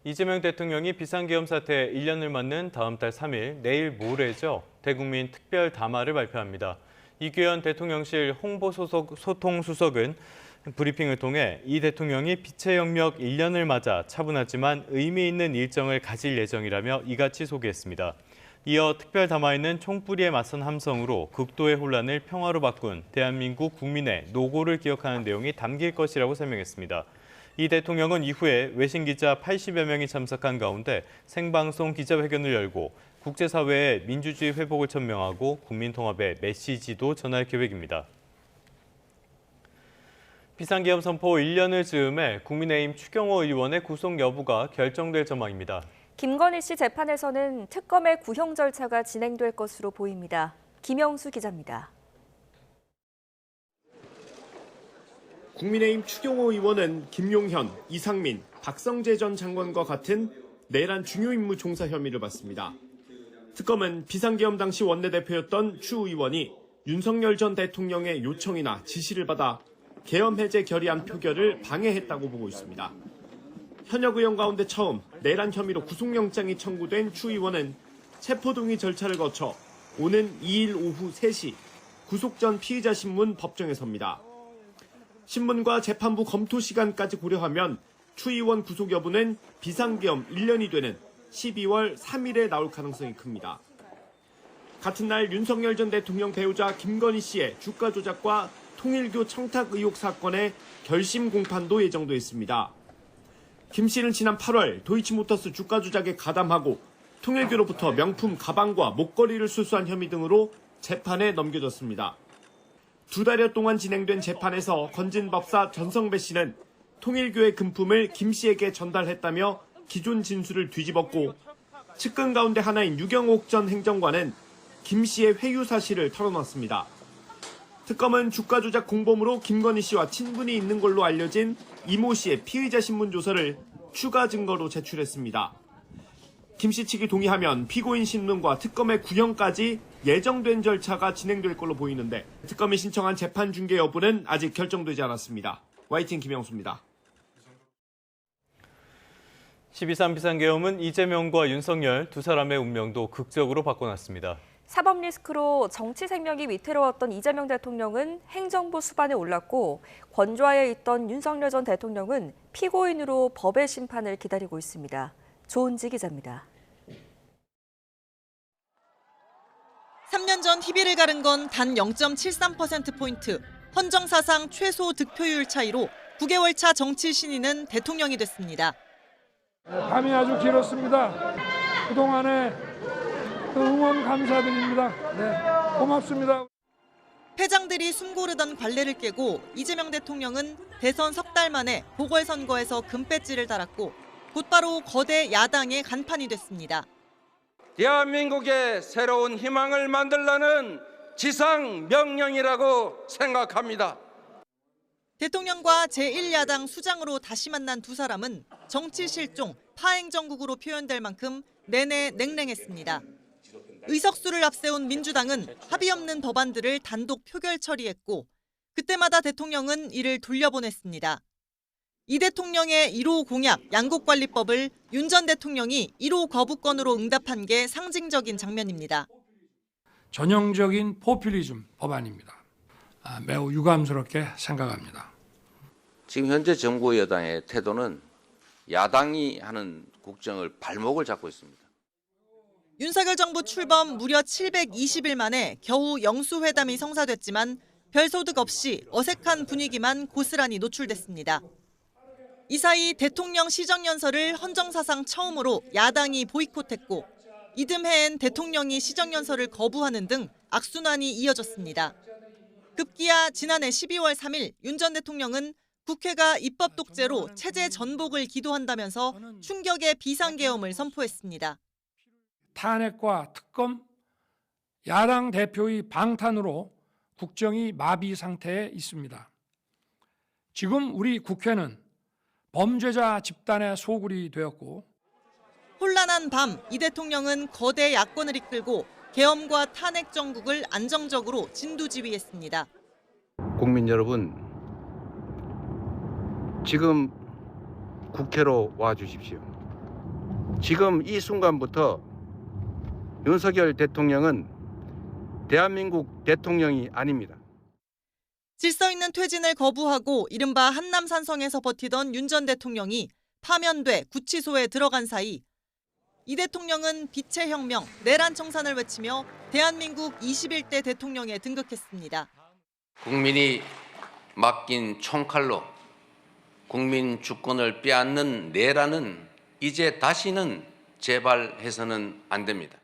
이재명 대통령이 비상계엄 사태에 1년을 맞는 다음 달 3일, 내일 모레죠. 대국민 특별 담화를 발표합니다. 이규현 대통령실 홍보소통수석은 브리핑을 통해 이 대통령이 빛의 영역 1년을 맞아 차분하지만 의미 있는 일정을 가질 예정이라며 이같이 소개했습니다. 이어 특별 담화에는 총뿌리에 맞선 함성으로 극도의 혼란을 평화로 바꾼 대한민국 국민의 노고를 기억하는 내용이 담길 것이라고 설명했습니다. 이 대통령은 이후에 외신 기자 80여 명이 참석한 가운데 생방송 기자회견을 열고 국제사회에 민주주의 회복을 천명하고 국민통합의 메시지도 전할 계획입니다. 비상계엄 선포 1년을 즈음해 국민의힘 추경호 의원의 구속 여부가 결정될 전망입니다. 김건희 씨 재판에서는 특검의 구형 절차가 진행될 것으로 보입니다. 김영수 기자입니다. 국민의힘 추경호 의원은 김용현, 이상민, 박성재 전 장관과 같은 내란 중요 임무 종사 혐의를 받습니다. 특검은 비상계엄 당시 원내대표였던 추 의원이 윤석열 전 대통령의 요청이나 지시를 받아 계엄 해제 결의안 표결을 방해했다고 보고 있습니다. 현역 의원 가운데 처음 내란 혐의로 구속영장이 청구된 추 의원은 체포동의 절차를 거쳐 오는 2일 오후 3시 구속 전 피의자 신문 법정에 섭니다. 신문과 재판부 검토 시간까지 고려하면 추 의원 구속 여부는 비상계엄 1년이 되는 12월 3일에 나올 가능성이 큽니다. 같은 날 윤석열 전 대통령 배우자 김건희 씨의 주가 조작과 통일교 청탁 의혹 사건의 결심 공판도 예정돼 있습니다. 김 씨는 지난 8월 도이치모터스 주가 조작에 가담하고 통일교로부터 명품 가방과 목걸이를 수수한 혐의 등으로 재판에 넘겨졌습니다. 2달여 동안 진행된 재판에서 건진 법사 전성배 씨는 통일교의 금품을 김 씨에게 전달했다며 기존 진술을 뒤집었고 측근 가운데 하나인 유경옥 전 행정관은 김 씨의 회유 사실을 털어놨습니다. 특검은 주가 조작 공범으로 김건희 씨와 친분이 있는 걸로 알려진 이모 씨의 피의자 신문 조서를 추가 증거로 제출했습니다. 김 씨 측이 동의하면 피고인 신문과 특검의 구형까지 예정된 절차가 진행될 걸로 보이는데 특검이 신청한 재판 중계 여부는 아직 결정되지 않았습니다. YTN 김영수입니다. 12.3 비상계엄은 이재명과 윤석열 두 사람의 운명도 극적으로 바꿔놨습니다. 사법 리스크로 정치 생명이 위태로웠던 이재명 대통령은 행정부 수반에 올랐고 권좌에 있던 윤석열 전 대통령은 피고인으로 법의 심판을 기다리고 있습니다. 조은지 기자입니다. 3년 전 희비를 가른 건 단 0.73%포인트, 헌정사상 최소 득표율 차이로 9개월 차 정치 신인은 대통령이 됐습니다. 밤이 아주 길었습니다. 그동안에 응원 감사드립니다. 네, 고맙습니다. 패장들이 숨고르던 관례를 깨고 이재명 대통령은 대선 석 달 만에 보궐선거에서 금배지를 달았고 곧바로 거대 야당의 간판이 됐습니다. 대한민국의 새로운 희망을 만들라는 지상 명령이라고 생각합니다. 대통령과 제1야당 수장으로 다시 만난 두 사람은 정치 실종, 파행정국으로 표현될 만큼 내내 냉랭했습니다. 의석수를 앞세운 민주당은 합의 없는 법안들을 단독 표결 처리했고 그때마다 대통령은 이를 돌려보냈습니다. 이 대통령의 1호 공약 양국관리법을 윤 전 대통령이 1호 거부권으로 응답한 게 상징적인 장면입니다. 전형적인 포퓰리즘 법안입니다. 매우 유감스럽게 생각합니다. 지금 현재 정부 여당의 태도는 야당이 하는 국정을 발목을 잡고 있습니다. 윤석열 정부 출범 무려 720일 만에 겨우 영수회담이 성사됐지만 별소득 없이 어색한 분위기만 고스란히 노출됐습니다. 이 사이 대통령 시정연설을 헌정사상 처음으로 야당이 보이콧했고 이듬해엔 대통령이 시정연설을 거부하는 등 악순환이 이어졌습니다. 급기야 지난해 12월 3일 윤 전 대통령은 국회가 입법 독재로 체제 전복을 기도한다면서 충격의 비상계엄을 선포했습니다. 탄핵과 특검, 야당 대표의 방탄으로 국정이 마비 상태에 있습니다. 지금 우리 국회는 범죄자 집단의 소굴이 되었고 혼란한 밤, 이 대통령은 거대 야권을 이끌고 계엄과 탄핵 정국을 안정적으로 진두지휘했습니다. 국민 여러분, 지금 국회로 와 주십시오. 지금 이 순간부터 윤석열 대통령은 대한민국 대통령이 아닙니다. 질서 있는 퇴진을 거부하고 이른바 한남산성에서 버티던 윤 전 대통령이 파면돼 구치소에 들어간 사이 이 대통령은 빛의 혁명, 내란 청산을 외치며 대한민국 21대 대통령에 등극했습니다. 국민이 맡긴 총칼로 국민 주권을 빼앗는 내란은 이제 다시는 재발해서는 안 됩니다.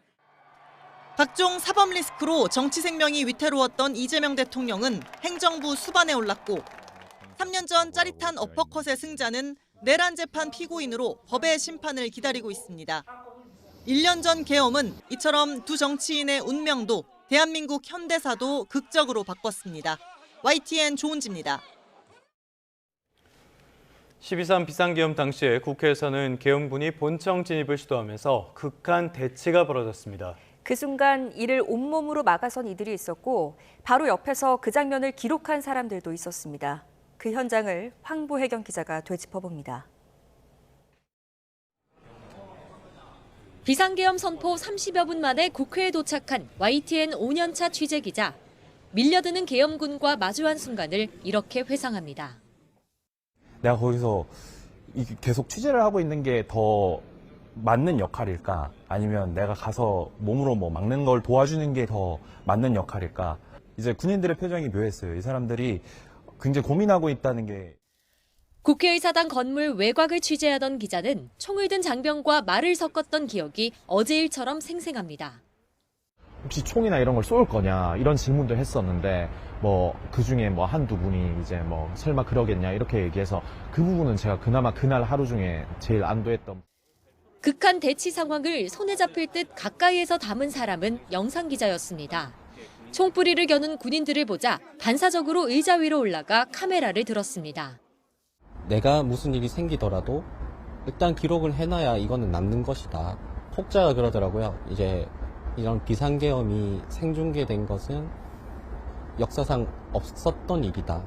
각종 사법 리스크로 정치 생명이 위태로웠던 이재명 대통령은 행정부 수반에 올랐고 3년 전 짜릿한 어퍼컷의 승자는 내란 재판 피고인으로 법의 심판을 기다리고 있습니다. 1년 전 계엄은 이처럼 두 정치인의 운명도 대한민국 현대사도 극적으로 바꿨습니다. YTN 조은지입니다. 12.3 비상계엄 당시에 국회에서는 계엄군이 본청 진입을 시도하면서 극한 대치가 벌어졌습니다. 그 순간 이를 온몸으로 막아선 이들이 있었고 바로 옆에서 그 장면을 기록한 사람들도 있었습니다. 그 현장을 황보혜경 기자가 되짚어봅니다. 비상계엄 선포 30여 분 만에 국회에 도착한 YTN 5년차 취재기자. 밀려드는 계엄군과 마주한 순간을 이렇게 회상합니다. 내가 거기서 계속 취재를 하고 있는 게 더 맞는 역할일까? 아니면 내가 가서 몸으로 뭐 막는 걸 도와주는 게 더 맞는 역할일까? 이제 군인들의 표정이 묘했어요. 이 사람들이 굉장히 고민하고 있다는 게. 국회의사당 건물 외곽을 취재하던 기자는 총을 든 장병과 말을 섞었던 기억이 어제 일처럼 생생합니다. 혹시 총이나 이런 걸 쏠 거냐? 이런 질문도 했었는데 뭐 그중에 뭐 한두 분이 이제 뭐 설마 그러겠냐 이렇게 얘기해서 그 부분은 제가 그나마 그날 하루 중에 제일 안도했던. 극한 대치 상황을 손에 잡힐 듯 가까이에서 담은 사람은 영상 기자였습니다. 총뿌리를 겨눈 군인들을 보자 반사적으로 의자 위로 올라가 카메라를 들었습니다. 내가 무슨 일이 생기더라도 일단 기록을 해놔야 이거는 남는 것이다. 혹자가 그러더라고요. 이제 이런 비상계엄이 생중계된 것은 역사상 없었던 일이다.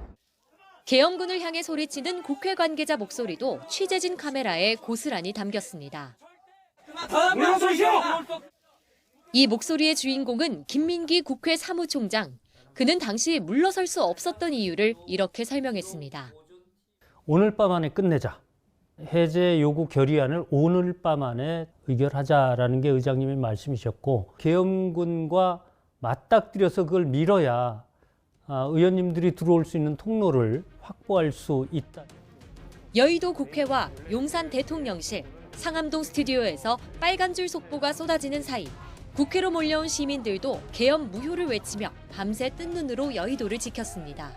계엄군을 향해 소리치는 국회 관계자 목소리도 취재진 카메라에 고스란히 담겼습니다. 이 목소리의 주인공은 김민기 국회 사무총장. 그는 당시 물러설 수 없었던 이유를 이렇게 설명했습니다. 오늘 밤 안에 끝내자. 해제 요구 결의안을 오늘 밤 안에 의결하자라는 게 의장님의 말씀이셨고 계엄군과 맞닥뜨려서 그걸 밀어야 의원님들이 들어올 수 있는 통로를 확보할 수 있다. 여의도 국회와 용산 대통령실, 상암동 스튜디오에서 빨간 줄 속보가 쏟아지는 사이 국회로 몰려온 시민들도 계엄 무효를 외치며 밤새 뜬 눈으로 여의도를 지켰습니다.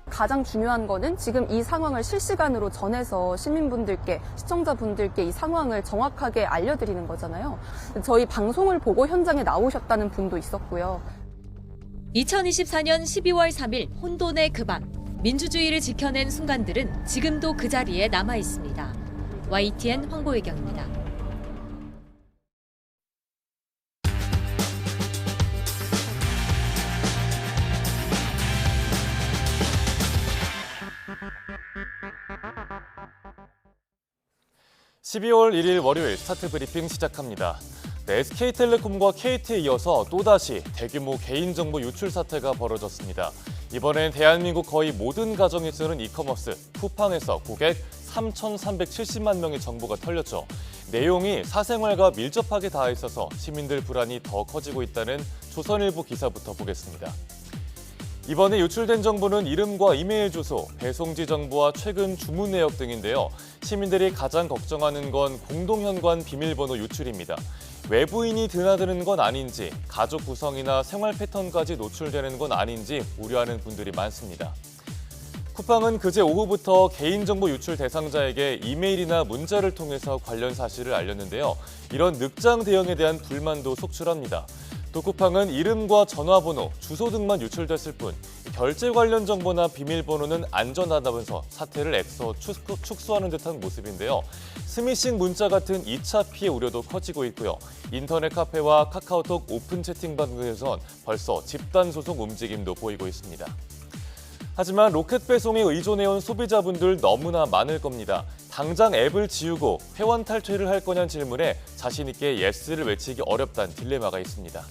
가장 중요한 거는 지금 이 상황을 실시간으로 전해서 시민분들께, 시청자분들께 이 상황을 정확하게 알려드리는 거잖아요. 저희 방송을 보고 현장에 나오셨다는 분도 있었고요. 2024년 12월 3일 혼돈의 그 밤, 민주주의를 지켜낸 순간들은 지금도 그 자리에 남아 있습니다. YTN 황보혜경입니다. (12월 1일) 월요일 스타트 브리핑 시작합니다. SK텔레콤과 KT에 이어서 또다시 대규모 개인정보 유출 사태가 벌어졌습니다. 이번엔 대한민국 거의 모든 가정이 쓰는 이커머스 쿠팡에서 고객 3,370만 명의 정보가 털렸죠. 내용이 사생활과 밀접하게 닿아 있어서 시민들 불안이 더 커지고 있다는 조선일보 기사부터 보겠습니다. 이번에 유출된 정보는 이름과 이메일 주소, 배송지 정보와 최근 주문 내역 등인데요. 시민들이 가장 걱정하는 건 공동현관 비밀번호 유출입니다. 외부인이 드나드는 건 아닌지, 가족 구성이나 생활 패턴까지 노출되는 건 아닌지 우려하는 분들이 많습니다. 쿠팡은 그제 오후부터 개인정보 유출 대상자에게 이메일이나 문자를 통해서 관련 사실을 알렸는데요. 이런 늑장 대응에 대한 불만도 속출합니다. 또 쿠팡은 이름과 전화번호, 주소 등만 유출됐을 뿐 결제 관련 정보나 비밀번호는 안전하다면서 사태를 애써 축소하는 듯한 모습인데요. 스미싱 문자 같은 2차 피해 우려도 커지고 있고요. 인터넷 카페와 카카오톡 오픈 채팅방 등에선 벌써 집단 소송 움직임도 보이고 있습니다. 하지만 로켓 배송에 의존해온 소비자분들 너무나 많을 겁니다. 당장 앱을 지우고 회원 탈퇴를 할 거냐는 질문에 자신 있게 예스를 외치기 어렵다는 딜레마가 있습니다.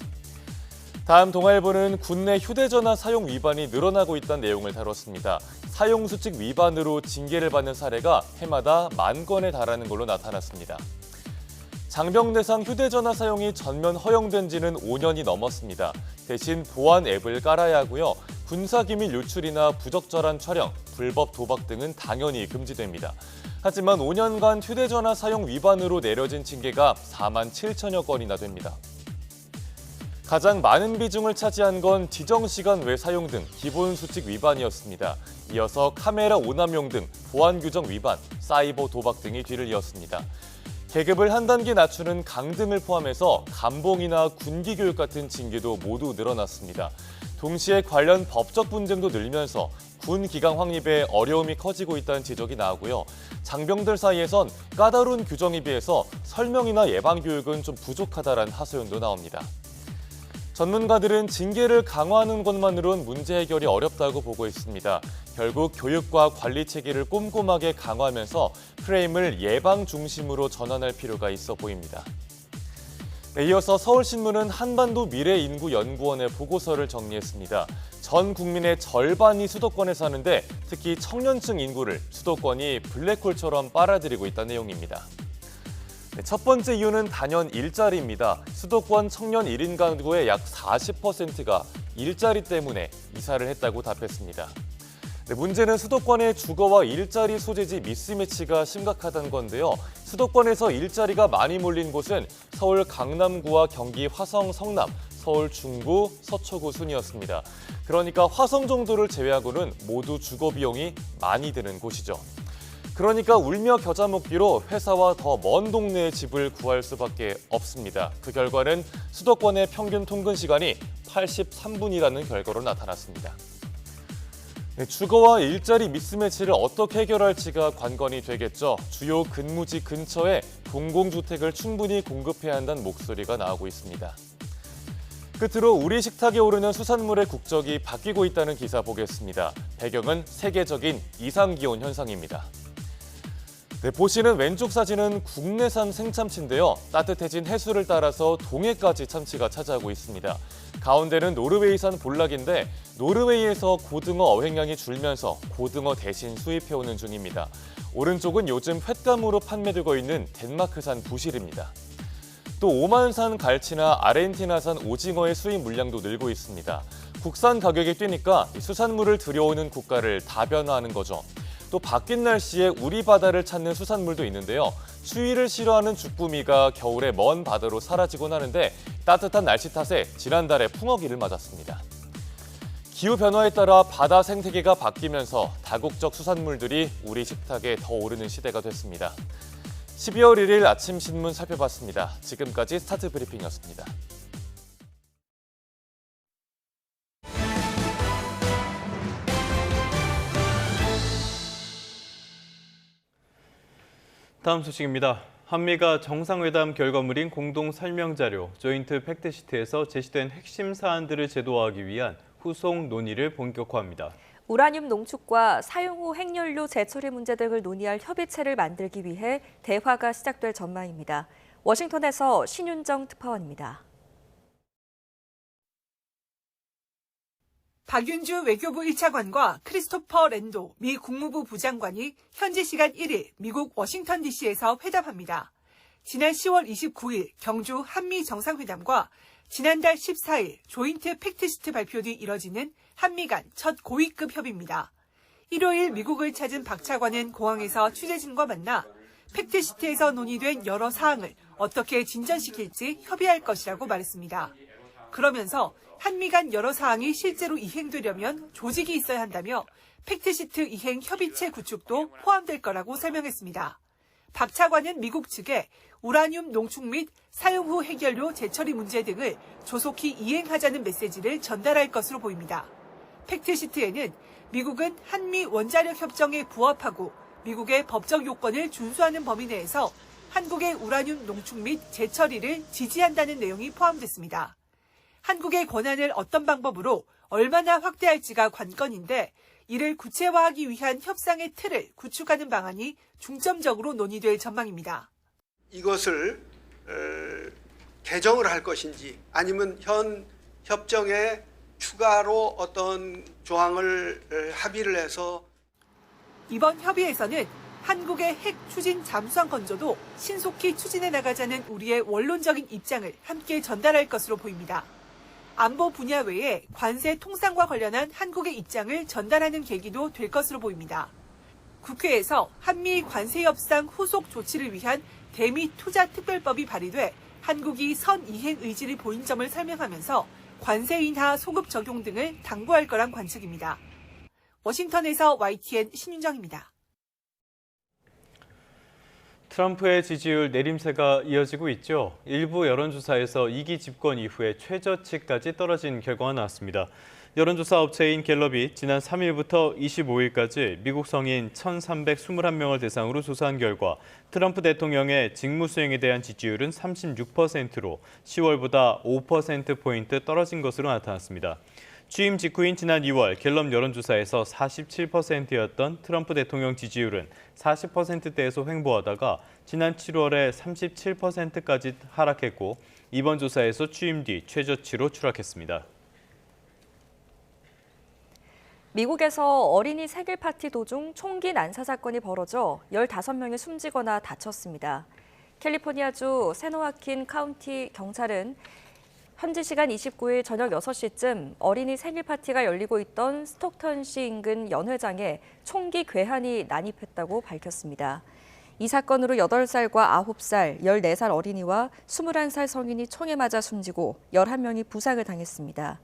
다음 동아일보는 국내 휴대전화 사용 위반이 늘어나고 있다는 내용을 다뤘습니다. 사용수칙 위반으로 징계를 받는 사례가 해마다 10,000건에 달하는 걸로 나타났습니다. 장병대상 휴대전화 사용이 전면 허용된 지는 5년이 넘었습니다. 대신 보안 앱을 깔아야 하고요. 군사기밀 유출이나 부적절한 촬영, 불법 도박 등은 당연히 금지됩니다. 하지만 5년간 휴대전화 사용 위반으로 내려진 징계가 47,000여 건이나 됩니다. 가장 많은 비중을 차지한 건 지정시간 외 사용 등 기본수칙 위반이었습니다. 이어서 카메라 오남용 등 보안 규정 위반, 사이버 도박 등이 뒤를 이었습니다. 계급을 한 단계 낮추는 강등을 포함해서 감봉이나 군기교육 같은 징계도 모두 늘어났습니다. 동시에 관련 법적 분쟁도 늘면서 군 기강 확립에 어려움이 커지고 있다는 지적이 나오고요. 장병들 사이에선 까다로운 규정에 비해서 설명이나 예방 교육은 좀 부족하다라는 하소연도 나옵니다. 전문가들은 징계를 강화하는 것만으로는 문제 해결이 어렵다고 보고 있습니다. 결국 교육과 관리 체계를 꼼꼼하게 강화하면서 프레임을 예방 중심으로 전환할 필요가 있어 보입니다. 이어서 서울신문은 한반도 미래인구연구원의 보고서를 정리했습니다. 전 국민의 절반이 수도권에 사는데 특히 청년층 인구를 수도권이 블랙홀처럼 빨아들이고 있다는 내용입니다. 첫 번째 이유는 단연 일자리입니다. 수도권 청년 1인 가구의 약 40%가 일자리 때문에 이사를 했다고 답했습니다. 문제는 수도권의 주거와 일자리 소재지 미스매치가 심각하다는 건데요. 수도권에서 일자리가 많이 몰린 곳은 서울 강남구와 경기 화성 성남, 서울 중구, 서초구 순이었습니다. 그러니까 화성 정도를 제외하고는 모두 주거 비용이 많이 드는 곳이죠. 그러니까 울며 겨자 먹기로 회사와 더 먼 동네에 집을 구할 수밖에 없습니다. 그 결과는 수도권의 평균 통근 시간이 83분이라는 결과로 나타났습니다. 주거와 일자리 미스매치를 어떻게 해결할지가 관건이 되겠죠. 주요 근무지 근처에 공공주택을 충분히 공급해야 한다는 목소리가 나오고 있습니다. 끝으로 우리 식탁에 오르는 수산물의 국적이 바뀌고 있다는 기사 보겠습니다. 배경은 세계적인 이상기온 현상입니다. 보시는 왼쪽 사진은 국내산 생참치인데요. 따뜻해진 해수를 따라서 동해까지 참치가 차지하고 있습니다. 가운데는 노르웨이산 볼락인데 노르웨이에서 고등어 어획량이 줄면서 고등어 대신 수입해오는 중입니다. 오른쪽은 요즘 횟감으로 판매되고 있는 덴마크산 부실입니다. 또 오만산 갈치나 아르헨티나산 오징어의 수입 물량도 늘고 있습니다. 국산 가격이 뛰니까 수산물을 들여오는 국가를 다변화하는 거죠. 또 바뀐 날씨에 우리 바다를 찾는 수산물도 있는데요. 추위를 싫어하는 주꾸미가 겨울에 먼 바다로 사라지곤 하는데 따뜻한 날씨 탓에 지난달에 풍어기를 맞았습니다. 기후변화에 따라 바다 생태계가 바뀌면서 다국적 수산물들이 우리 식탁에 더 오르는 시대가 됐습니다. 12월 1일 아침 신문 살펴봤습니다. 지금까지 스타트 브리핑이었습니다. 다음 소식입니다. 한미가 정상회담 결과물인 공동 설명자료 조인트 팩트시트에서 제시된 핵심 사안들을 제도화하기 위한 후속 논의를 본격화합니다. 우라늄 농축과 사용 후 핵연료 재처리 문제 등을 논의할 협의체를 만들기 위해 대화가 시작될 전망입니다. 워싱턴에서 신윤정 특파원입니다. 박윤주 외교부 1차관과 크리스토퍼 랜도 미 국무부 부장관이 현지 시간 1일 미국 워싱턴 DC에서 회담합니다. 지난 10월 29일 경주 한미 정상회담과 지난달 14일 조인트 팩트시트 발표 뒤 이뤄지는 한미 간 첫 고위급 협의입니다. 일요일 미국을 찾은 박 차관은 공항에서 취재진과 만나 팩트시트에서 논의된 여러 사항을 어떻게 진전시킬지 협의할 것이라고 말했습니다. 그러면서 한미 간 여러 사항이 실제로 이행되려면 조직이 있어야 한다며 팩트시트 이행 협의체 구축도 포함될 거라고 설명했습니다. 박 차관은 미국 측에 우라늄 농축 및 사용 후 핵연료 재처리 문제 등을 조속히 이행하자는 메시지를 전달할 것으로 보입니다. 팩트시트에는 미국은 한미 원자력 협정에 부합하고 미국의 법적 요건을 준수하는 범위 내에서 한국의 우라늄 농축 및 재처리를 지지한다는 내용이 포함됐습니다. 한국의 권한을 어떤 방법으로 얼마나 확대할지가 관건인데 이를 구체화하기 위한 협상의 틀을 구축하는 방안이 중점적으로 논의될 전망입니다. 이것을 개정을 할 것인지 아니면 현 협정에 추가로 어떤 조항을 합의를 해서 이번 협의에서는 한국의 핵 추진 잠수함 건조도 신속히 추진해 나가자는 우리의 원론적인 입장을 함께 전달할 것으로 보입니다. 안보 분야 외에 관세 통상과 관련한 한국의 입장을 전달하는 계기도 될 것으로 보입니다. 국회에서 한미 관세 협상 후속 조치를 위한 대미 투자 특별법이 발의돼 한국이 선 이행 의지를 보인 점을 설명하면서 관세 인하 소급 적용 등을 당부할 거란 관측입니다. 워싱턴에서 YTN 신윤정입니다. 트럼프의 지지율 내림세가 이어지고 있죠. 일부 여론조사에서 2기 집권 이후에 최저치까지 떨어진 결과가 나왔습니다. 여론조사 업체인 갤럽이 지난 3일부터 25일까지 미국 성인 1,321명을 대상으로 조사한 결과 트럼프 대통령의 직무수행에 대한 지지율은 36%로 10월보다 5%포인트 떨어진 것으로 나타났습니다. 취임 직후인 지난 2월 갤럽 여론조사에서 47%였던 트럼프 대통령 지지율은 40%대에서 횡보하다가 지난 7월에 37%까지 하락했고 이번 조사에서 취임 뒤 최저치로 추락했습니다. 미국에서 어린이 생일 파티 도중 총기 난사 사건이 벌어져 15명이 숨지거나 다쳤습니다. 캘리포니아주 세노아킨 카운티 경찰은 현지 시간 29일 저녁 6시쯤 어린이 생일 파티가 열리고 있던 스톡턴시 인근 연회장에 총기 괴한이 난입했다고 밝혔습니다. 이 사건으로 8살과 9살, 14살 어린이와 21살 성인이 총에 맞아 숨지고 11명이 부상을 당했습니다.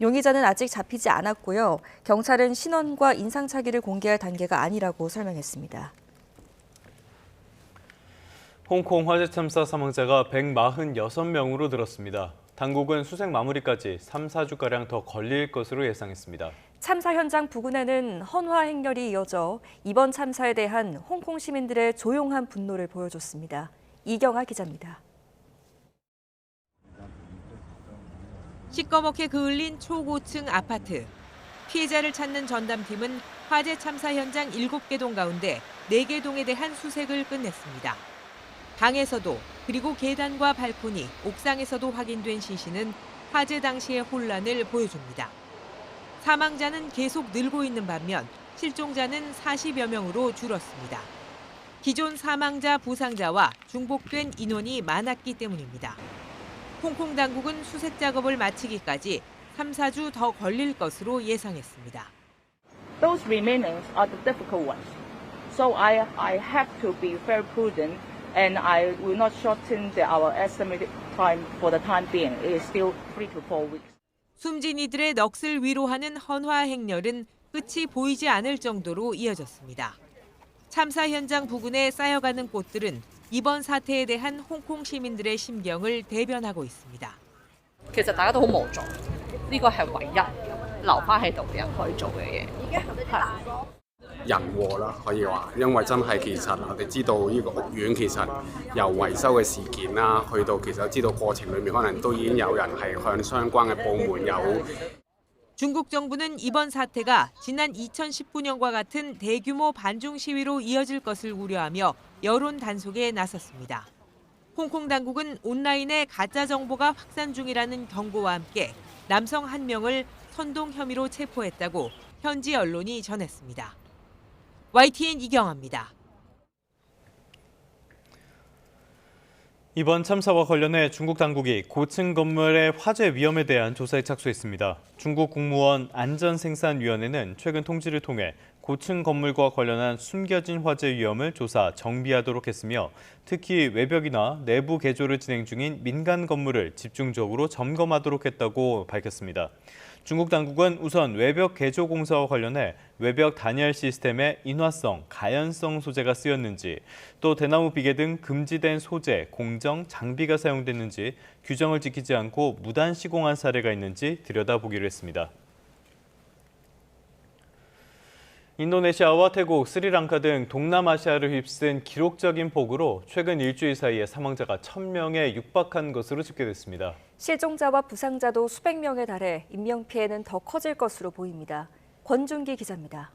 용의자는 아직 잡히지 않았고요. 경찰은 신원과 인상착의를 공개할 단계가 아니라고 설명했습니다. 홍콩 화재 참사 사망자가 146명으로 늘었습니다. 당국은 수색 마무리까지 3, 4주가량 더 걸릴 것으로 예상했습니다. 참사 현장 부근에는 헌화 행렬이 이어져 이번 참사에 대한 홍콩 시민들의 조용한 분노를 보여줬습니다. 이경아 기자입니다. 시꺼멓게 그을린 초고층 아파트. 피해자를 찾는 전담팀은 화재 참사 현장 7개 동 가운데 4개 동에 대한 수색을 끝냈습니다. 방에서도 그리고 계단과 발코니, 옥상에서도 확인된 시신은 화재 당시의 혼란을 보여줍니다. 사망자는 계속 늘고 있는 반면 실종자는 40여 명으로 줄었습니다. 기존 사망자, 부상자와 중복된 인원이 많았기 때문입니다. 홍콩 당국은 수색 작업을 마치기까지 3, 4주 더 걸릴 것으로 예상했습니다. Those remainings are the difficult ones. So I have to be very prudent. And I will not shorten our estimated time for the time being. It is still 3 to 4 weeks. 숨진 이들의 넋을 위로하는 헌화 행렬은 끝이 보이지 않을 정도로 이어졌습니다. 참사 현장 부근에 쌓여가는 꽃들은 이번 사태에 대한 홍콩 시민들의 심경을 대변하고 있습니다. 其實大家都好無助，呢個係唯一留返喺度嘅人可以做嘅嘢。人禍啦，可以話，因為真係其實我哋知道呢個屋苑其實由維修嘅事件啦，去到其實知道過程裏面可能都已經有人係向相關嘅部門有。 중국 정부는 이번 사태가 지난 2019년과 같은 대규모 반중 시위로 이어질 것을 우려하며 여론 단속에 나섰습니다. 홍콩 당국은 온라인에 가짜 정보가 확산 중이라는 경고와 함께 남성 1명을 선동 혐의로 체포했다고 현지 언론이 전했습니다. YTN 이경아입니다. 이번 참사와 관련해 중국 당국이 고층 건물의 화재 위험에 대한 조사에 착수했습니다. 중국 국무원 안전생산위원회는 최근 통지를 통해 고층 건물과 관련한 숨겨진 화재 위험을 조사, 정비하도록 했으며 특히 외벽이나 내부 개조를 진행 중인 민간 건물을 집중적으로 점검하도록 했다고 밝혔습니다. 중국 당국은 우선 외벽 개조 공사와 관련해 외벽 단열 시스템에 인화성, 가연성 소재가 쓰였는지, 또 대나무 비계 등 금지된 소재, 공정, 장비가 사용됐는지, 규정을 지키지 않고 무단 시공한 사례가 있는지 들여다보기로 했습니다. 인도네시아와 태국, 스리랑카 등 동남아시아를 휩쓴 기록적인 폭우로 최근 일주일 사이에 사망자가 1,000명에 육박한 것으로 집계됐습니다. 실종자와 부상자도 수백 명에 달해 인명피해는 더 커질 것으로 보입니다. 권준기 기자입니다.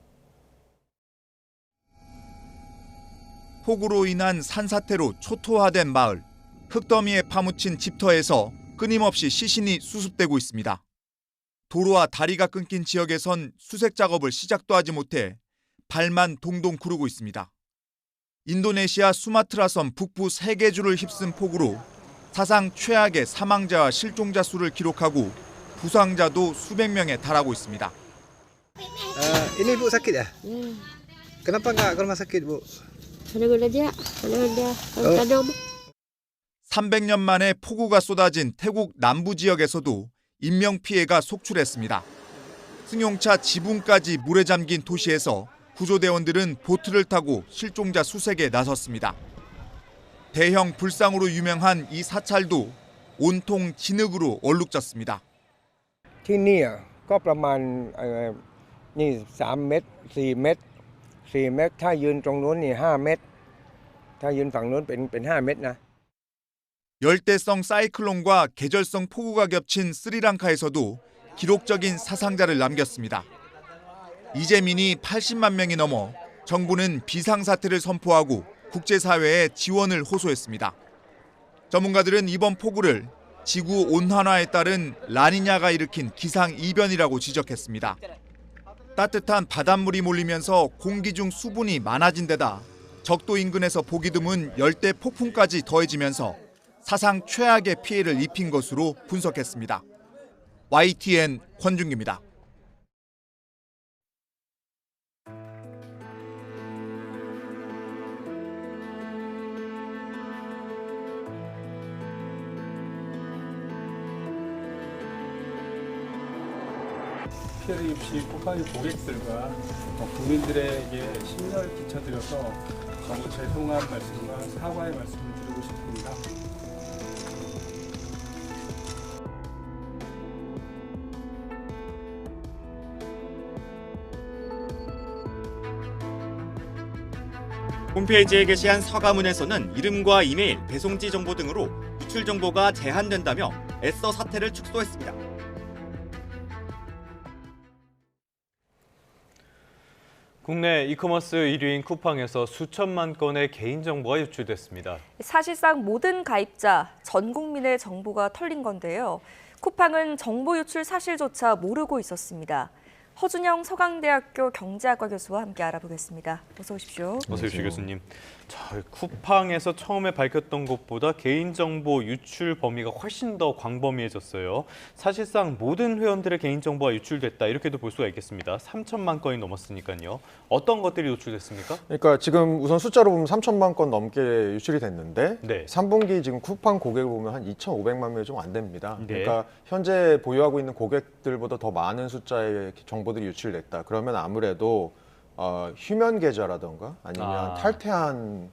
폭우로 인한 산사태로 초토화된 마을, 흙더미에 파묻힌 집터에서 끊임없이 시신이 수습되고 있습니다. 도로와 다리가 끊긴 지역에선 수색 작업을 시작도 하지 못해 발만 동동 구르고 있습니다. 인도네시아 수마트라섬 북부 3개 주를 휩쓴 폭우로 사상 최악의 사망자와 실종자 수를 기록하고 부상자도 수백 명에 달하고 있습니다. Ini Bu sakit ya? Kenapa nggak ke rumah sakit Bu? 300년 만에 폭우가 쏟아진 태국 남부 지역에서도 인명피해가 속출했습니다. 승용차 지붕까지 물에 잠긴 도시에서 구조대원들은 보트를 타고 실종자 수색에 나섰습니다. 대형 불상으로 유명한 이 사찰도 온통 진흙으로 얼룩졌습니다. ที่นี่ก็ประมาณนี่3 เมตร 4 เมตร 4 เมตรถ้ายืนตรงนู้นนี่5 เมตร ถ้ายืนฝั่งนู้นเป็น5 เมตรนะ 열대성 사이클론과 계절성 폭우가 겹친 스리랑카에서도 기록적인 사상자를 남겼습니다. 이재민이 80만 명이 넘어 정부는 비상사태를 선포하고 국제사회에 지원을 호소했습니다. 전문가들은 이번 폭우를 지구 온난화에 따른 라니냐가 일으킨 기상이변이라고 지적했습니다. 따뜻한 바닷물이 몰리면서 공기 중 수분이 많아진 데다 적도 인근에서 보기 드문 열대 폭풍까지 더해지면서 사상 최악의 피해를 입힌 것으로 분석했습니다. YTN 권준기입니다. 피해를 입으신 쿠팡의 고객들과 국민들에게 심려를 끼쳐드려서 정부 죄송한 말씀과 사과의 말씀을 드리고 싶습니다. 홈페이지에 게시한 서가문에서는 이름과 이메일, 배송지 정보 등으로 유출 정보가 제한된다며 애써 사태를 축소했습니다. 국내 이커머스 1위인 쿠팡에서 수천만 건의 개인정보가 유출됐습니다. 사실상 모든 가입자, 전 국민의 정보가 털린 건데요. 쿠팡은 정보 유출 사실조차 모르고 있었습니다. 허준영 서강대학교 경제학과 교수와 함께 알아보겠습니다. 어서 오십시오. 어서 오십시오, 교수님. 자, 쿠팡에서 처음에 밝혔던 것보다 개인정보 유출 범위가 훨씬 더 광범위해졌어요. 사실상 모든 회원들의 개인정보가 유출됐다, 이렇게도 볼 수가 있겠습니다. 3천만 건이 넘었으니까요. 어떤 것들이 유출됐습니까? 그러니까 지금 우선 숫자로 보면 3천만 건 넘게 유출이 됐는데 네. 3분기 지금 쿠팡 고객을 보면 한 2,500만 명이 좀 안 됩니다. 네. 그러니까 현재 보유하고 있는 고객들보다 더 많은 숫자의 정보들이 유출됐다. 그러면 아무래도 휴면 계좌라던가 아니면 탈퇴한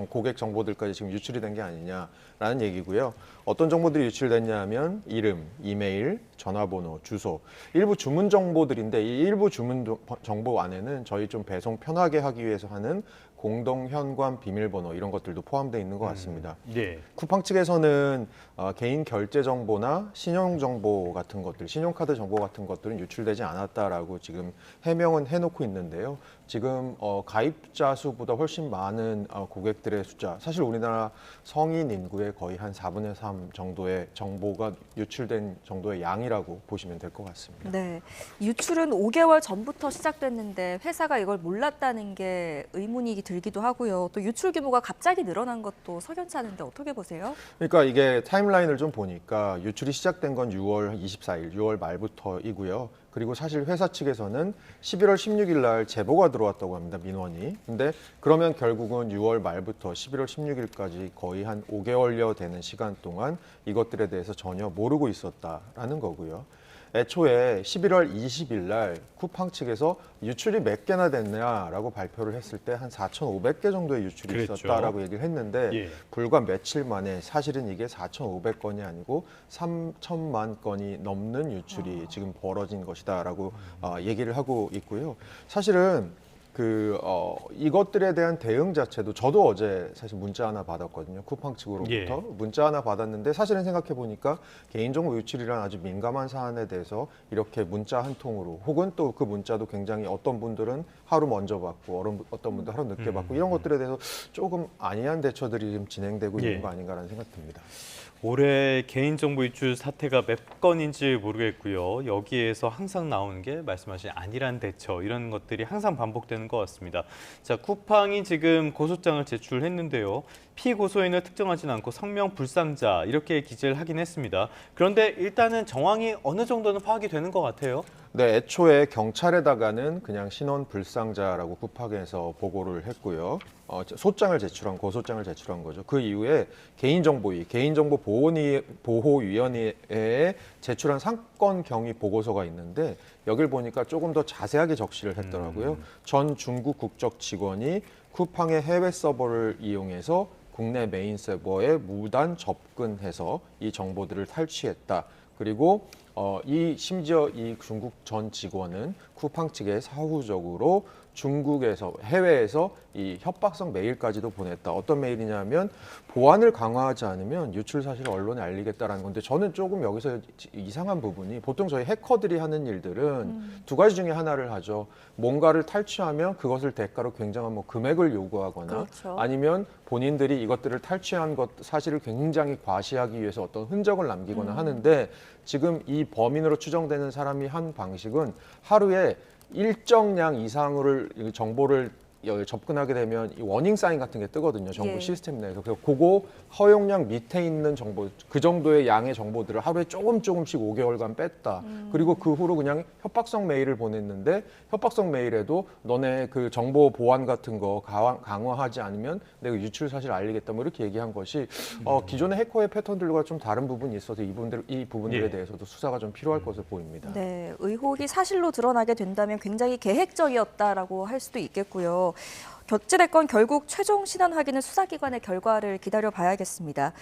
고객 정보들까지 지금 유출이 된 게 아니냐라는 얘기고요. 어떤 정보들이 유출됐냐 하면 이름, 이메일, 전화번호, 주소, 일부 주문 정보들인데 이 일부 주문 정보 안에는 저희 좀 배송 편하게 하기 위해서 하는 공동 현관 비밀번호 이런 것들도 포함되어 있는 것 같습니다. 예. 쿠팡 측에서는 개인 결제 정보나 신용 정보 같은 것들, 신용카드 정보 같은 것들은 유출되지 않았다라고 지금 해명은 해놓고 있는데요. 지금 가입자 수보다 훨씬 많은 고객들의 숫자, 사실 우리나라 성인 인구의 거의 한 4분의 3 정도의 정보가 유출된 정도의 양이라고 보시면 될 것 같습니다. 네, 유출은 5개월 전부터 시작됐는데 회사가 이걸 몰랐다는 게 의문이 들기도 하고요. 또 유출 규모가 갑자기 늘어난 것도 석연치 않은데 어떻게 보세요? 그러니까 이게 타임라인을 좀 보니까 유출이 시작된 건 6월 24일, 6월 말부터이고요. 그리고 사실 회사 측에서는 11월 16일 날 제보가 들어왔다고 합니다, 민원이. 근데 그러면 결국은 6월 말부터 11월 16일까지 거의 한 5개월여 되는 시간 동안 이것들에 대해서 전혀 모르고 있었다라는 거고요. 애초에 11월 20일 날 쿠팡 측에서 유출이 몇 개나 됐냐라고 발표를 했을 때 한 4,500개 정도의 유출이 그랬죠. 있었다라고 얘기를 했는데 예. 불과 며칠 만에 사실은 이게 4,500건이 아니고 3천만 건이 넘는 유출이 지금 벌어진 것이다라고 얘기를 하고 있고요. 사실은 이것들에 대한 대응 자체도 저도 어제 사실 문자 하나 받았거든요. 쿠팡 측으로부터 예. 문자 하나 받았는데 사실은 생각해 보니까 개인정보 유출이라는 아주 민감한 사안에 대해서 이렇게 문자 한 통으로 혹은 또 그 문자도 굉장히 어떤 분들은 하루 먼저 받고 어떤 분들 하루 늦게 받고 이런 것들에 대해서 조금 안이한 대처들이 좀 진행되고 예. 있는 거 아닌가라는 생각이 듭니다. 올해 개인정보 유출 사태가 몇 건인지 모르겠고요. 여기에서 항상 나오는 게 말씀하신 안일한 대처 이런 것들이 항상 반복되는 것 같습니다. 자, 쿠팡이 지금 고소장을 제출했는데요. 피고소인을 특정하진 않고 성명 불상자 이렇게 기재를 하긴 했습니다. 그런데 일단은 정황이 어느 정도는 파악이 되는 것 같아요. 네, 애초에 경찰에다가는 그냥 신원 불상자라고 쿠팡에서 보고를 했고요. 고소장을 제출한 거죠. 그 이후에 개인정보보호위원회에 제출한 사건 경위 보고서가 있는데 여길 보니까 조금 더 자세하게 적시를 했더라고요. 전 중국 국적 직원이 쿠팡의 해외 서버를 이용해서 국내 메인 서버에 무단 접근해서 이 정보들을 탈취했다. 그리고 심지어 이 중국 전 직원은 쿠팡 측에 사후적으로 해외에서 이 협박성 메일까지도 보냈다. 어떤 메일이냐면 보안을 강화하지 않으면 유출 사실을 언론에 알리겠다라는 건데 저는 조금 여기서 이상한 부분이 보통 저희 해커들이 하는 일들은 두 가지 중에 하나를 하죠. 뭔가를 탈취하면 그것을 대가로 굉장한 금액을 요구하거나 그렇죠. 아니면 본인들이 이것들을 탈취한 사실을 굉장히 과시하기 위해서 어떤 흔적을 남기거나 하는데 지금 이 범인으로 추정되는 사람이 한 방식은 하루에 일정량 이상을 정보를 접근하게 되면 이 워닝 사인 같은 게 뜨거든요. 정보 예. 시스템 내에서. 그래서 그거 허용량 밑에 있는 정보, 그 정도의 양의 정보들을 하루에 조금씩 5개월간 뺐다. 그리고 그 후로 그냥 협박성 메일을 보냈는데 협박성 메일에도 너네 그 정보 보안 같은 거 강화하지 않으면 내가 유출 사실 알리겠다. 뭐 이렇게 얘기한 것이 기존의 해커의 패턴들과 좀 다른 부분이 있어서 이 부분들에 예. 대해서도 수사가 좀 필요할 것으로 보입니다. 네, 의혹이 사실로 드러나게 된다면 굉장히 계획적이었다라고 할 수도 있겠고요. 어찌됐건 결국 최종 신원 확인은 수사기관의 결과를 기다려봐야겠습니다.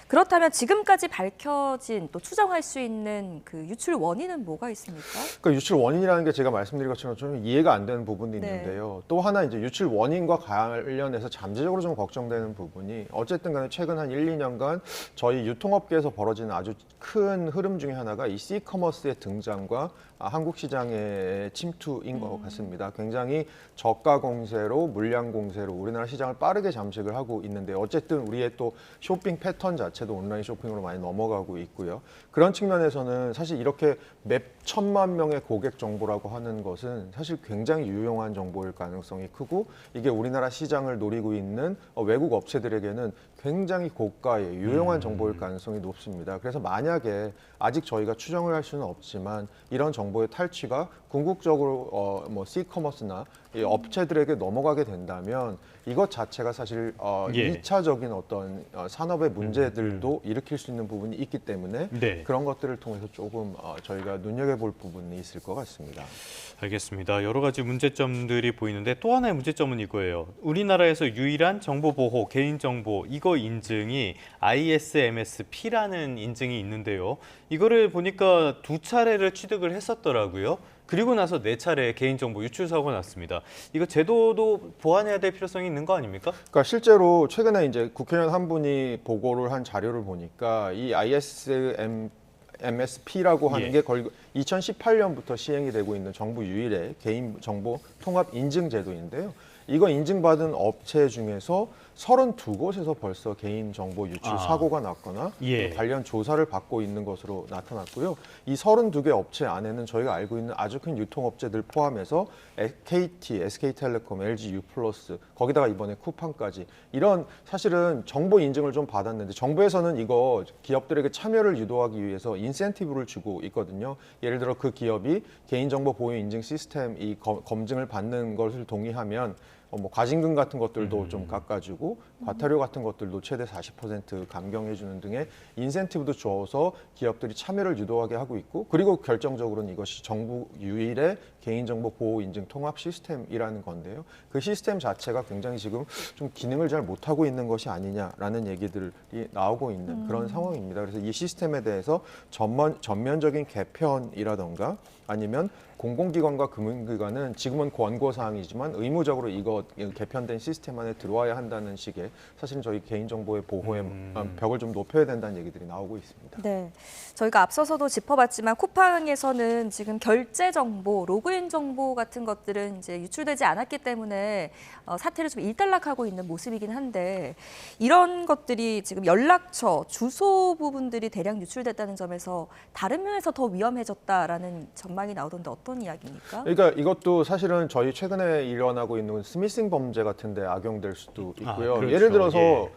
그렇다면 지금까지 밝혀진 또 추정할 수 있는 그 유출 원인은 뭐가 있습니까? 그러니까 유출 원인이라는 게 제가 말씀드린 것처럼 좀 이해가 안 되는 부분도 네. 있는데요. 또 하나 이제 유출 원인과 관련해서 잠재적으로 좀 걱정되는 부분이 어쨌든 간에 최근 한 1, 2년간 저희 유통업계에서 벌어지는 아주 큰 흐름 중에 하나가 이 C커머스의 등장과 한국 시장의 침투인 것 같습니다. 굉장히 저가 공세로 물량 공세로 우리나라 시장을 빠르게 잠식을 하고 있는데 어쨌든 우리의 또 쇼핑 패턴 자체도 온라인 쇼핑으로 많이 넘어가고 있고요. 그런 측면에서는 사실 이렇게 몇 천만 명의 고객 정보라고 하는 것은 사실 굉장히 유용한 정보일 가능성이 크고 이게 우리나라 시장을 노리고 있는 외국 업체들에게는 굉장히 고가의 유용한 정보일 가능성이 높습니다. 그래서 만약에 아직 저희가 추정을 할 수는 없지만 이런 정보의 탈취가 궁극적으로 C커머스나 이 업체들에게 넘어가게 된다면 이것 자체가 사실 예. 2차적인 어떤 산업의 문제들도 일으킬 수 있는 부분이 있기 때문에 네. 그런 것들을 통해서 조금 저희가 눈여겨볼 부분이 있을 것 같습니다. 알겠습니다. 여러 가지 문제점들이 보이는데 또 하나의 문제점은 이거예요. 우리나라에서 유일한 정보보호, 개인정보 이거 인증이 ISMS-P라는 인증이 있는데요. 이거를 보니까 2차례를 취득을 했었더라고요. 그리고 나서 4차례 개인정보 유출 사고가 났습니다. 이거 제도도 보완해야 될 필요성이 있는 거 아닙니까? 그러니까 실제로 최근에 이제 국회의원 한 분이 보고를 한 자료를 보니까 이 ISMS-P라고 하는 예. 게 거의 2018년부터 시행이 되고 있는 정부 유일의 개인정보 통합 인증 제도인데요. 이거 인증받은 업체 중에서 32곳에서 벌써 개인정보 유출 사고가 났거나 예. 관련 조사를 받고 있는 것으로 나타났고요. 이 32개 업체 안에는 저희가 알고 있는 아주 큰 유통업체들 포함해서 KT, SK텔레콤, LG U+, 거기다가 이번에 쿠팡까지 이런 사실은 정보 인증을 좀 받았는데 정부에서는 이거 기업들에게 참여를 유도하기 위해서 인센티브를 주고 있거든요. 예를 들어 그 기업이 개인정보 보호 인증 시스템 이 검증을 받는 것을 동의하면 과징금 같은 것들도 좀 깎아주고 과태료 같은 것들도 최대 40% 감경해주는 등의 인센티브도 줘서 기업들이 참여를 유도하게 하고 있고 그리고 결정적으로는 이것이 정부 유일의 개인정보 보호 인증 통합 시스템이라는 건데요. 그 시스템 자체가 굉장히 지금 좀 기능을 잘 못하고 있는 것이 아니냐라는 얘기들이 나오고 있는 그런 상황입니다. 그래서 이 시스템에 대해서 전면적인 개편이라던가 아니면 공공기관과 금융기관은 지금은 권고사항이지만 의무적으로 이거 개편된 시스템 안에 들어와야 한다는 식의 사실은 저희 개인정보의 보호의 벽을 좀 높여야 된다는 얘기들이 나오고 있습니다. 네, 저희가 앞서서도 짚어봤지만 쿠팡에서는 지금 결제 정보, 로그인 정보 같은 것들은 이제 유출되지 않았기 때문에 사태를 좀 일단락하고 있는 모습이긴 한데 이런 것들이 지금 연락처, 주소 부분들이 대량 유출됐다는 점에서 다른 면에서 더 위험해졌다라는 전망이 나오던데 어떤 이야기입니까? 그러니까 이것도 사실은 저희 최근에 일어나고 있는 스미싱 범죄 같은 데 악용될 수도 있고요. 그렇죠. 예를 들어서 예.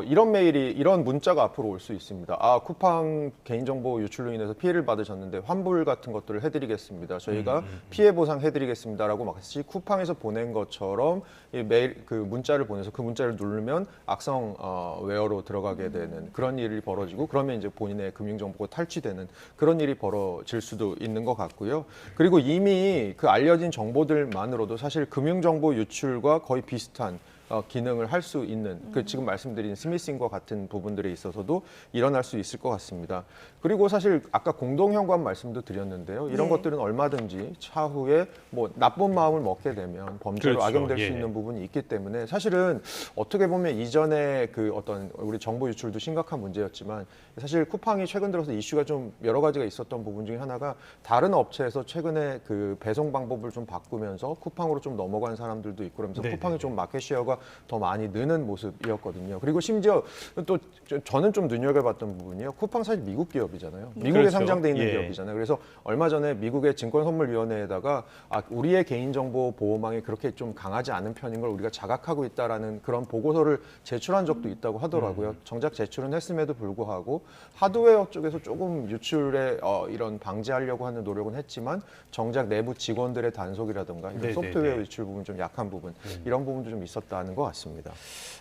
이런 메일이, 이런 문자가 앞으로 올 수 있습니다. 쿠팡 개인정보 유출로 인해서 피해를 받으셨는데 환불 같은 것들을 해드리겠습니다. 저희가 피해 보상 해드리겠습니다라고 마치 쿠팡에서 보낸 것처럼 이 메일 그 문자를 보내서 그 문자를 누르면 악성 웨어로 들어가게 되는 그런 일이 벌어지고 그러면 이제 본인의 금융정보가 탈취되는 그런 일이 벌어질 수도 있는 것 같고요. 그리고 이미 그 알려진 정보들만으로도 사실 금융정보 유출과 거의 비슷한 기능을 할 수 있는 그 지금 말씀드린 스미싱과 같은 부분들에 있어서도 일어날 수 있을 것 같습니다. 그리고 사실 아까 공동현관 말씀도 드렸는데요. 이런 것들은 얼마든지 차후에 뭐 나쁜 마음을 먹게 되면 범죄로 그렇죠. 악용될 수 예. 있는 부분이 있기 때문에 사실은 어떻게 보면 이전에 그 어떤 우리 정보 유출도 심각한 문제였지만 사실 쿠팡이 최근 들어서 이슈가 좀 여러 가지가 있었던 부분 중에 하나가 다른 업체에서 최근에 그 배송 방법을 좀 바꾸면서 쿠팡으로 좀 넘어간 사람들도 있고 그러면서 네네네. 쿠팡이 좀 마켓 쉐어가 더 많이 느는 모습이었거든요. 그리고 심지어 또 저는 좀 눈여겨봤던 부분이요. 쿠팡 사실 미국 기업이잖아요. 미국에 그렇죠. 상장돼 있는 예. 기업이잖아요. 그래서 얼마 전에 미국의 증권선물위원회에다가 우리의 개인정보 보호망이 그렇게 좀 강하지 않은 편인 걸 우리가 자각하고 있다라는 그런 보고서를 제출한 적도 있다고 하더라고요. 정작 제출은 했음에도 불구하고 하드웨어 쪽에서 조금 유출에 이런 방지하려고 하는 노력은 했지만 정작 내부 직원들의 단속이라든가 이런 소프트웨어 유출 부분 좀 약한 부분 이런 부분도 좀 있었다는 것 같습니다.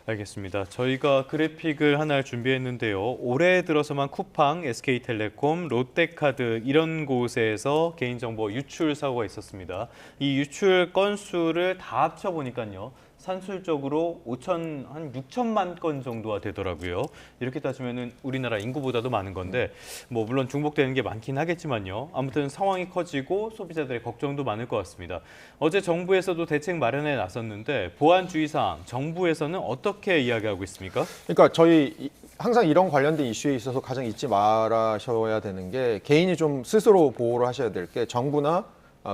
알겠습니다. 저희가 그래픽을 하나 준비했는데요. 올해 들어서만 쿠팡, SK텔레콤, 롯데카드 이런 곳에서 개인정보 유출 사고가 있었습니다. 이 유출 건수를 다 합쳐보니까요. 산술적으로 한 6천만 건 정도가 되더라고요. 이렇게 따지면은 우리나라 인구보다도 많은 건데 뭐 물론 중복되는 게 많긴 하겠지만요. 아무튼 상황이 커지고 소비자들의 걱정도 많을 것 같습니다. 어제 정부에서도 대책 마련에 나섰는데 보안 주의사항 정부에서는 어떻게 이야기하고 있습니까? 그러니까 저희 항상 이런 관련된 이슈에 있어서 가장 잊지 말아셔야 되는 게 개인이 좀 스스로 보호를 하셔야 될 게 정부나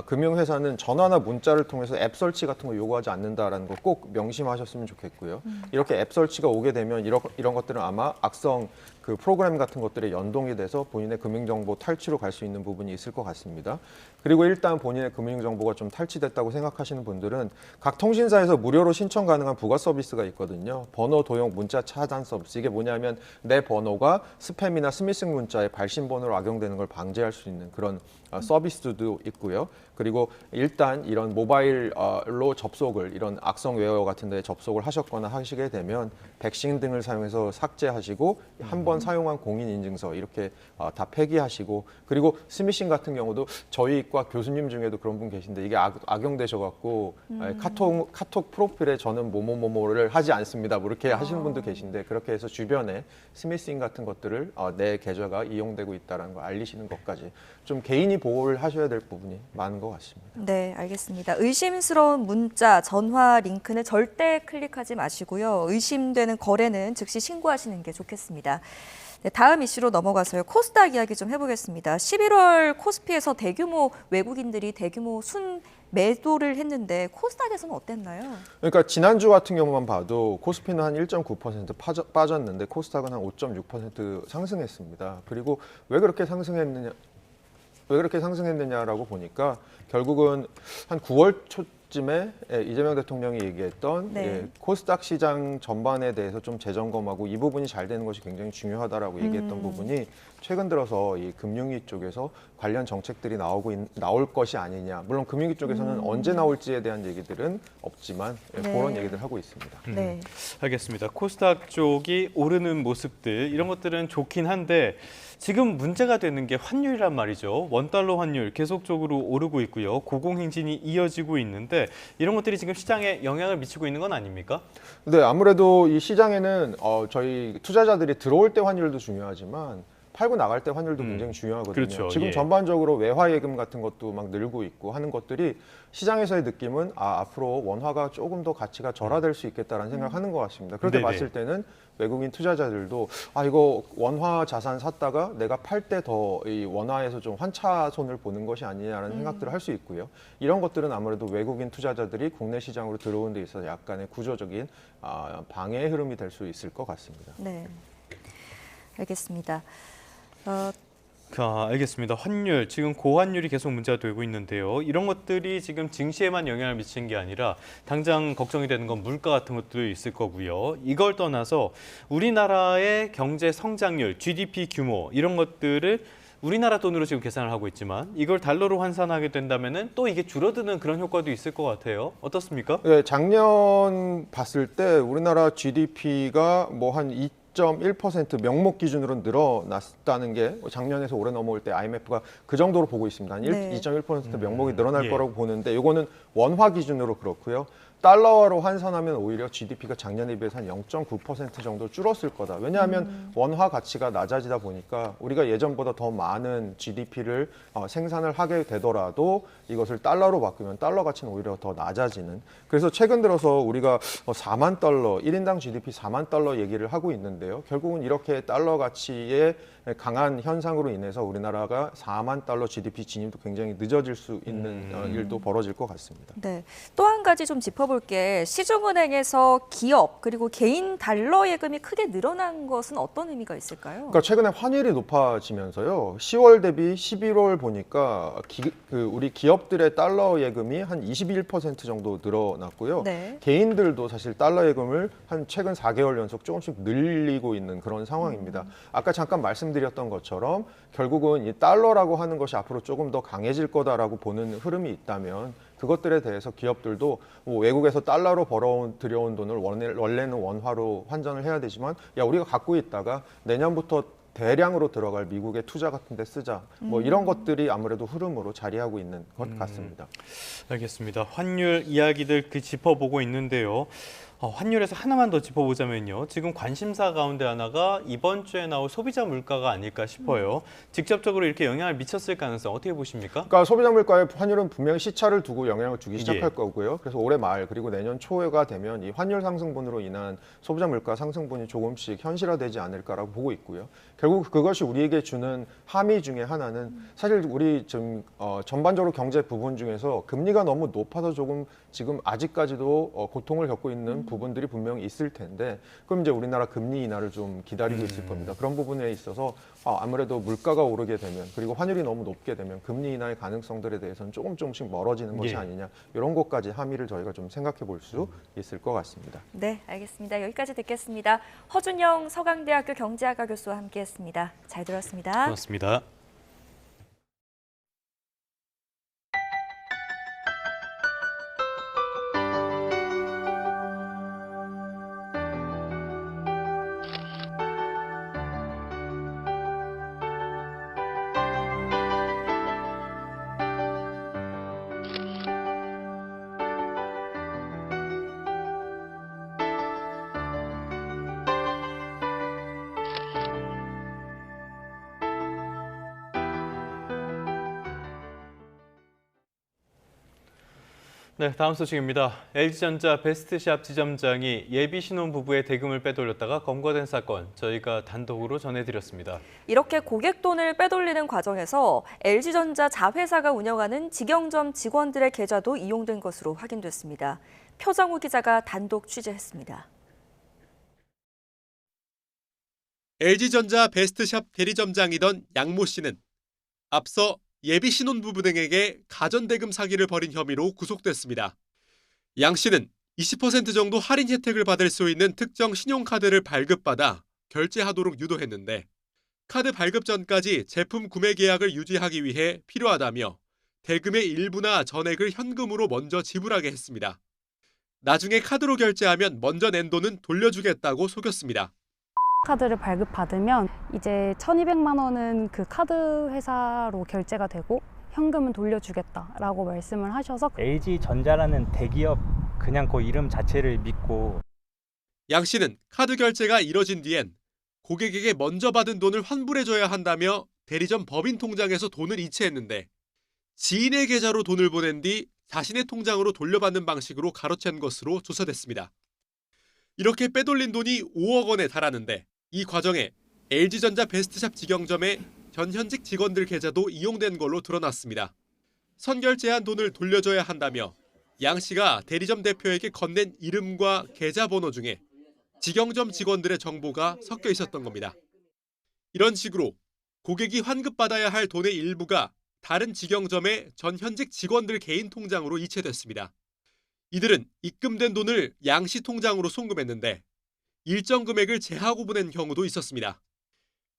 금융회사는 전화나 문자를 통해서 앱 설치 같은 거 요구하지 않는다라는 거 꼭 명심하셨으면 좋겠고요. 이렇게 앱 설치가 오게 되면 이런 것들은 아마 악성 그 프로그램 같은 것들에 연동이 돼서 본인의 금융정보 탈취로 갈 수 있는 부분이 있을 것 같습니다. 그리고 일단 본인의 금융정보가 좀 탈취됐다고 생각하시는 분들은 각 통신사에서 무료로 신청 가능한 부가 서비스가 있거든요. 번호 도용 문자 차단 서비스. 이게 뭐냐면 내 번호가 스팸이나 스미싱 문자의 발신 번호로 악용되는 걸 방지할 수 있는 그런 서비스도 있고요. 그리고 일단 이런 모바일로 접속을 이런 악성 웨어 같은 데 접속을 하셨거나 하시게 되면 백신 등을 사용해서 삭제하시고 한 번 사용한 공인인증서 이렇게 다 폐기하시고 그리고 스미싱 같은 경우도 저희 과 교수님 중에도 그런 분 계신데 이게 악용되셔갖고 카톡 프로필에 저는 뭐뭐뭐뭐를 하지 않습니다. 뭐 이렇게 하시는 분도 계신데 그렇게 해서 주변에 스미싱 같은 것들을 내 계좌가 이용되고 있다는 걸 알리시는 것까지 좀 개인이 보호를 하셔야 될 부분이 많은 것 같습니다. 네, 알겠습니다. 의심스러운 문자, 전화 링크는 절대 클릭하지 마시고요. 의심되는 거래는 즉시 신고하시는 게 좋겠습니다. 네, 다음 이슈로 넘어가서요. 코스닥 이야기 좀 해보겠습니다. 11월 코스피에서 대규모 외국인들이 대규모 순매도를 했는데 코스닥에서는 어땠나요? 그러니까 지난주 같은 경우만 봐도 코스피는 한 1.9% 빠졌는데 코스닥은 한 5.6% 상승했습니다. 그리고 왜 그렇게 상승했느냐라고 보니까 결국은 한 9월 쯤에 이재명 대통령이 얘기했던 네. 코스닥 시장 전반에 대해서 좀 재점검하고 이 부분이 잘 되는 것이 굉장히 중요하다라고 얘기했던 부분이 최근 들어서 이 금융위 쪽에서 관련 정책들이 나올 것이 아니냐. 물론 금융위 쪽에서는 언제 나올지에 대한 얘기들은 없지만 네. 그런 얘기들 하고 있습니다. 네. 알겠습니다. 코스닥 쪽이 오르는 모습들 이런 것들은 좋긴 한데 지금 문제가 되는 게 환율이란 말이죠. 원달러 환율 계속적으로 오르고 있고요. 고공행진이 이어지고 있는데 이런 것들이 지금 시장에 영향을 미치고 있는 건 아닙니까? 네, 아무래도 이 시장에는 저희 투자자들이 들어올 때 환율도 중요하지만 팔고 나갈 때 환율도 굉장히 중요하거든요. 그렇죠. 지금 예. 전반적으로 외화 예금 같은 것도 막 늘고 있고 하는 것들이 시장에서의 느낌은 앞으로 원화가 조금 더 가치가 절하될 수 있겠다라는 생각하는 것 같습니다. 그럴 때 네네. 봤을 때는 외국인 투자자들도 이거 원화 자산 샀다가 내가 팔 때 더 이 원화에서 좀 환차손을 보는 것이 아니냐라는 생각들을 할 수 있고요. 이런 것들은 아무래도 외국인 투자자들이 국내 시장으로 들어오는 데 있어서 약간의 구조적인 방해의 흐름이 될 수 있을 것 같습니다. 네. 알겠습니다. 알겠습니다. 환율, 지금 고환율이 계속 문제가 되고 있는데요. 이런 것들이 지금 증시에만 영향을 미치는 게 아니라 당장 걱정이 되는 건 물가 같은 것도 있을 거고요. 이걸 떠나서 우리나라의 경제 성장률, GDP 규모 이런 것들을 우리나라 돈으로 지금 계산을 하고 있지만 이걸 달러로 환산하게 된다면은 또 이게 줄어드는 그런 효과도 있을 것 같아요. 어떻습니까? 네, 작년 봤을 때 우리나라 GDP가 뭐 한 2.1% 명목 기준으로 늘어났다는 게 작년에서 올해 넘어올 때 IMF가 그 정도로 보고 있습니다. 한 네. 2.1% 명목이 늘어날 예. 거라고 보는데 이거는 원화 기준으로 그렇고요. 달러화로 환산하면 오히려 GDP가 작년에 비해서 한 0.9% 정도 줄었을 거다. 왜냐하면 원화 가치가 낮아지다 보니까 우리가 예전보다 더 많은 GDP를 생산을 하게 되더라도 이것을 달러로 바꾸면 달러 가치는 오히려 더 낮아지는. 그래서 최근 들어서 우리가 4만 달러, 1인당 GDP 4만 달러 얘기를 하고 있는데요. 결국은 이렇게 달러 가치의 강한 현상으로 인해서 우리나라가 4만 달러 GDP 진입도 굉장히 늦어질 수 있는 일도 벌어질 것 같습니다. 네. 또 한 가지 좀 짚어볼 게 시중은행에서 기업 그리고 개인 달러 예금이 크게 늘어난 것은 어떤 의미가 있을까요? 그러니까 최근에 환율이 높아지면서요. 10월 대비 11월 보니까 우리 기업들의 달러 예금이 한 21% 정도 늘어났고요. 네. 개인들도 사실 달러 예금을 한 최근 4개월 연속 조금씩 늘리고 있는 그런 상황입니다. 아까 잠깐 말씀드렸던 것처럼 결국은 이 달러라고 하는 것이 앞으로 조금 더 강해질 거다라고 보는 흐름이 있다면 그것들에 대해서 기업들도 뭐 외국에서 달러로 들여온 돈을 원래는 원화로 환전을 해야 되지만 우리가 갖고 있다가 내년부터 대량으로 들어갈 미국의 투자 같은 데 쓰자. 뭐 이런 것들이 아무래도 흐름으로 자리하고 있는 것 같습니다. 알겠습니다. 환율 이야기들 짚어보고 있는데요. 환율에서 하나만 더 짚어보자면요. 지금 관심사 가운데 하나가 이번 주에 나올 소비자 물가가 아닐까 싶어요. 직접적으로 이렇게 영향을 미쳤을 가능성 어떻게 보십니까? 그러니까 소비자 물가의 환율은 분명히 시차를 두고 영향을 주기 시작할 예. 거고요. 그래서 올해 말 그리고 내년 초가 되면 이 환율 상승분으로 인한 소비자 물가 상승분이 조금씩 현실화되지 않을까라고 보고 있고요. 결국 그것이 우리에게 주는 함의 중에 하나는 사실 우리 좀 전반적으로 경제 부분 중에서 금리가 너무 높아서 조금 지금 아직까지도 고통을 겪고 있는 부분들이 분명히 있을 텐데 그럼 이제 우리나라 금리 인하를 좀 기다리고 있을 겁니다. 그런 부분에 있어서 아무래도 물가가 오르게 되면 그리고 환율이 너무 높게 되면 금리 인하의 가능성들에 대해서는 조금씩 멀어지는 것이 예. 아니냐 이런 것까지 함의를 저희가 좀 생각해 볼 수 있을 것 같습니다. 네, 알겠습니다. 여기까지 듣겠습니다. 허준영 서강대학교 경제학과 교수와 함께했습니다. 잘 들었습니다. 고맙습니다. 네, 다음 소식입니다. LG전자 베스트샵 지점장이 예비 신혼부부의 대금을 빼돌렸다가 검거된 사건, 저희가 단독으로 전해드렸습니다. 이렇게 고객 돈을 빼돌리는 과정에서 LG전자 자회사가 운영하는 직영점 직원들의 계좌도 이용된 것으로 확인됐습니다. 표정우 기자가 단독 취재했습니다. LG전자 베스트샵 대리점장이던 양모 씨는 앞서 예비 신혼부부 등에게 가전대금 사기를 벌인 혐의로 구속됐습니다. 양 씨는 20% 정도 할인 혜택을 받을 수 있는 특정 신용카드를 발급받아 결제하도록 유도했는데 카드 발급 전까지 제품 구매 계약을 유지하기 위해 필요하다며 대금의 일부나 전액을 현금으로 먼저 지불하게 했습니다. 나중에 카드로 결제하면 먼저 낸 돈은 돌려주겠다고 속였습니다. 카드를 발급받으면 이제 1,200만 원은 그 카드 회사로 결제가 되고 현금은 돌려주겠다라고 말씀을 하셔서 LG전자라는 대기업 그냥 그 이름 자체를 믿고 양 씨는 카드 결제가 이뤄진 뒤엔 고객에게 먼저 받은 돈을 환불해줘야 한다며 대리점 법인 통장에서 돈을 이체했는데 지인의 계좌로 돈을 보낸 뒤 자신의 통장으로 돌려받는 방식으로 가로챈 것으로 조사됐습니다. 이렇게 빼돌린 돈이 5억 원에 달하는데 이 과정에 LG전자 베스트샵 직영점의 전 현직 직원들 계좌도 이용된 걸로 드러났습니다. 선결제한 돈을 돌려줘야 한다며 양 씨가 대리점 대표에게 건넨 이름과 계좌번호 중에 직영점 직원들의 정보가 섞여 있었던 겁니다. 이런 식으로 고객이 환급받아야 할 돈의 일부가 다른 직영점의 전 현직 직원들 개인 통장으로 이체됐습니다. 이들은 입금된 돈을 양 씨 통장으로 송금했는데 일정 금액을 제하고 보낸 경우도 있었습니다.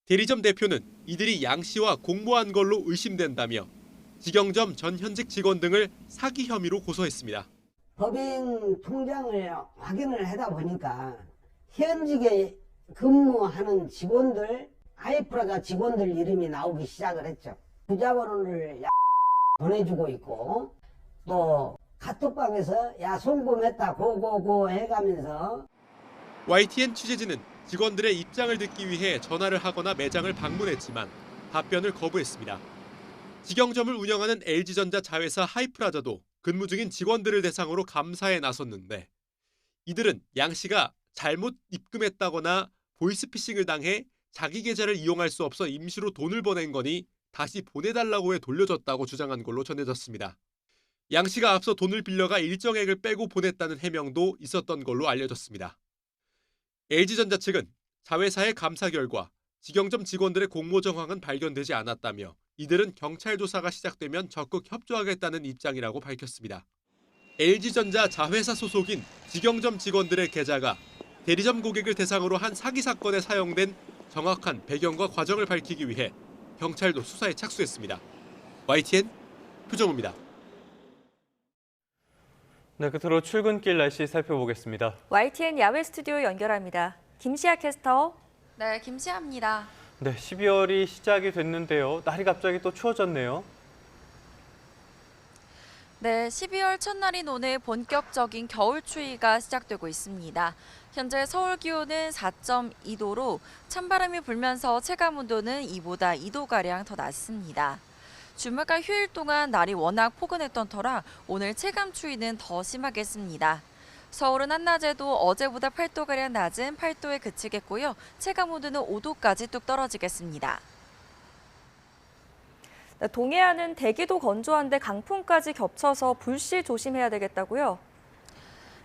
대리점 대표는 이들이 양 씨와 공모한 걸로 의심된다며 직영점 전 현직 직원 등을 사기 혐의로 고소했습니다. 법인 통장을 확인을 하다 보니까 현직에 근무하는 직원들, 하이프라자 직원들 이름이 나오기 시작을 했죠. 부자번호를 보내주고 있고 또 카톡방에서 야 송금했다 고고고 해가면서 YTN 취재진은 직원들의 입장을 듣기 위해 전화를 하거나 매장을 방문했지만 답변을 거부했습니다. 직영점을 운영하는 LG전자 자회사 하이프라자도 근무 중인 직원들을 대상으로 감사에 나섰는데 이들은 양 씨가 잘못 입금했다거나 보이스피싱을 당해 자기 계좌를 이용할 수 없어 임시로 돈을 보낸 거니 다시 보내달라고 해 돌려줬다고 주장한 걸로 전해졌습니다. 양 씨가 앞서 돈을 빌려가 일정액을 빼고 보냈다는 해명도 있었던 걸로 알려졌습니다. LG전자 측은 자회사의 감사 결과 직영점 직원들의 공모 정황은 발견되지 않았다며 이들은 경찰 조사가 시작되면 적극 협조하겠다는 입장이라고 밝혔습니다. LG전자 자회사 소속인 직영점 직원들의 계좌가 대리점 고객을 대상으로 한 사기 사건에 사용된 정확한 배경과 과정을 밝히기 위해 경찰도 수사에 착수했습니다. YTN 표정우입니다. 네, 끝으로 출근길 날씨 살펴보겠습니다. YTN 야외 스튜디오 연결합니다. 김시아 캐스터. 네, 김시아입니다. 네, 12월이 시작이 됐는데요. 날이 갑자기 또 추워졌네요. 네, 12월 첫날인 오늘 본격적인 겨울 추위가 시작되고 있습니다. 현재 서울 기온은 4.2도로 찬바람이 불면서 체감 온도는 이보다 2도가량 더 낮습니다. 주말과 휴일 동안 날이 워낙 포근했던 터라 오늘 체감 추위는 더 심하겠습니다. 서울은 한낮에도 어제보다 8도가량 낮은 8도에 그치겠고요. 체감 온도는 5도까지 뚝 떨어지겠습니다. 동해안은 대기도 건조한데 강풍까지 겹쳐서 불씨 조심해야 되겠다고요?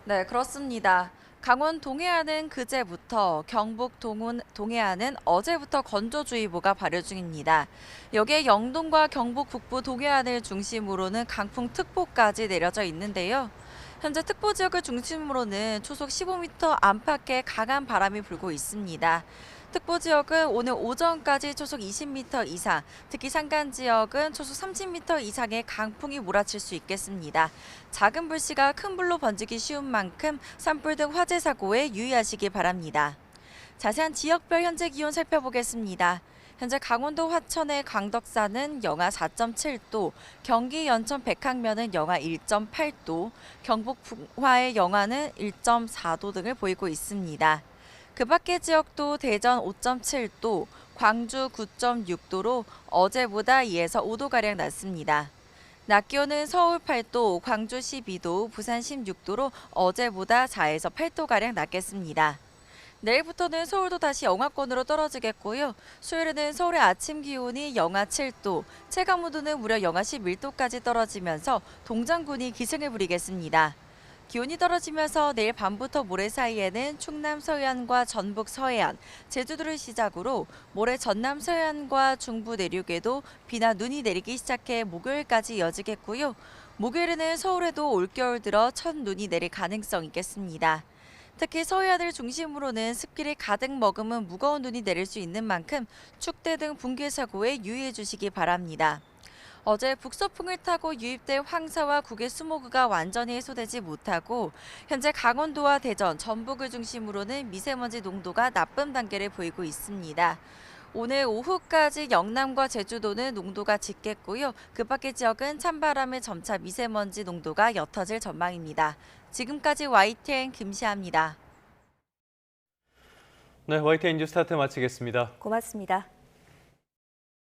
네, 그렇습니다. 강원 동해안은 그제부터, 경북 동해안은 어제부터 건조주의보가 발효 중입니다. 여기에 영동과 경북 북부 동해안을 중심으로는 강풍특보까지 내려져 있는데요. 현재 특보 지역을 중심으로는 초속 15m 안팎의 강한 바람이 불고 있습니다. 특보 지역은 오늘 오전까지 초속 20m 이상, 특히 산간 지역은 초속 30m 이상의 강풍이 몰아칠 수 있겠습니다. 작은 불씨가 큰 불로 번지기 쉬운 만큼 산불 등 화재 사고에 유의하시기 바랍니다. 자세한 지역별 현재 기온 살펴보겠습니다. 현재 강원도 화천의 강덕산은 영하 4.7도, 경기 연천 백항면은 영하 1.8도, 경북 북화의 영하는 1.4도 등을 보이고 있습니다. 그 밖의 지역도 대전 5.7도, 광주 9.6도로 어제보다 2에서 5도가량 낮습니다. 낮 기온은 서울 8도, 광주 12도, 부산 16도로 어제보다 4에서 8도가량 낮겠습니다. 내일부터는 서울도 다시 영하권으로 떨어지겠고요. 수요일에는 서울의 아침 기온이 영하 7도, 체감 온도는 무려 영하 11도까지 떨어지면서 동장군이 기승을 부리겠습니다. 기온이 떨어지면서 내일 밤부터 모레 사이에는 충남 서해안과 전북 서해안, 제주도를 시작으로 모레 전남 서해안과 중부 내륙에도 비나 눈이 내리기 시작해 목요일까지 이어지겠고요. 목요일에는 서울에도 올겨울 들어 첫 눈이 내릴 가능성이 있겠습니다. 특히 서해안을 중심으로는 습기를 가득 머금은 무거운 눈이 내릴 수 있는 만큼 축대 등 붕괴 사고에 유의해 주시기 바랍니다. 어제 북서풍을 타고 유입된 황사와 국외 스모그가 완전히 해소되지 못하고 현재 강원도와 대전, 전북을 중심으로는 미세먼지 농도가 나쁨 단계를 보이고 있습니다. 오늘 오후까지 영남과 제주도는 농도가 짙겠고요. 그 밖의 지역은 찬바람에 점차 미세먼지 농도가 옅어질 전망입니다. 지금까지 YTN 김시아입니다. 네, YTN 뉴스타트 마치겠습니다. 고맙습니다.